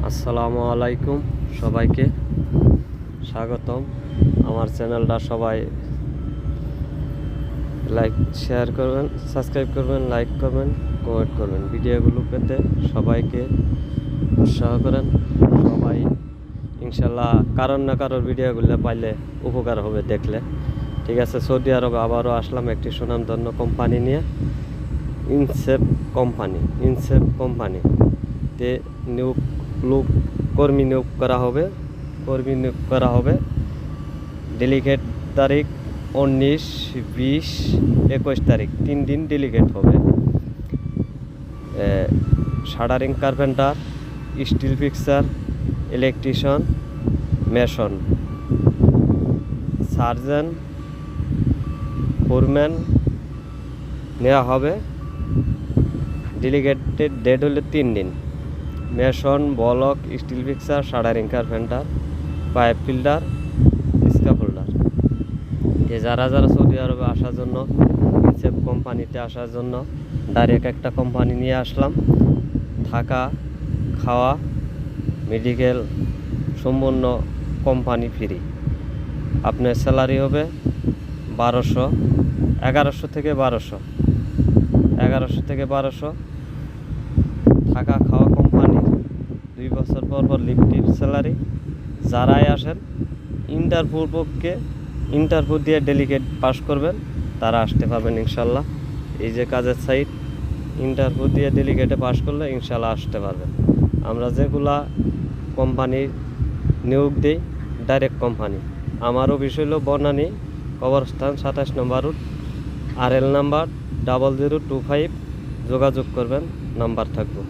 আসসালামু আলাইকুম, সবাইকে স্বাগতম। আমার চ্যানেলটা সবাই লাইক শেয়ার করবেন, সাবস্ক্রাইব করবেন, লাইক করবেন, কমেন্ট করবেন। ভিডিওগুলো পেতে সবাইকে উৎসাহ করেন। সবাই ইনশাল্লাহ কারোর না কারোর ভিডিওগুলো পাইলে উপকার হবে দেখলে। ঠিক আছে, সৌদি আরবে আবারও আসলাম একটি সুনামধন্য কোম্পানি নিয়ে, ইনসেপ কোম্পানিতে কর্মী নিয়োগ করা হবে। ডেলিগেট তারিখ 19, 20, 21 তারিখ, 3 দিন ডেলিগেট হবে। Shuttering carpenter, still fixer, electrician, mason, surgeon, foreman নেওয়া হবে। ডেলিগেটেড ডেট হলে 3 দিন। Mason, block, still fixer, shuttering carpenter, pipe filter, স্ক্যাফোল্ডার। যারা সৌদি আরবে আসার জন্য, ইনসেপ কোম্পানিতে আসার জন্য ডাইরেক্ট একটা কোম্পানি নিয়ে আসলাম। থাকা, খাওয়া, মেডিকেল সম্পূর্ণ কোম্পানি ফ্রি। আপনার স্যালারি হবে 1100 থেকে 1200। থাকা খাওয়া কোম্পানি, 2 বছর পর লিফটির স্যালারি। যারাই আসেন ইন্টারভিউ দিয়ে ডেলিগেট পাস করবেন, তারা আসতে পারবেন ইনশাল্লাহ। এই যে কাজের সাইট, ইন্টারভিউ দিয়ে ডেলিগেটে পাস করলে ইনশাল্লাহ আসতে পারবেন। আমরা যেগুলা কোম্পানি নিয়োগ দিই, ডাইরেক্ট কোম্পানি। আমার অফিস হইল বনানী, কবরস্থান 27 নম্বর রুট, RL নাম্বার 0025। যোগাযোগ করবেন, নাম্বার থাকবে।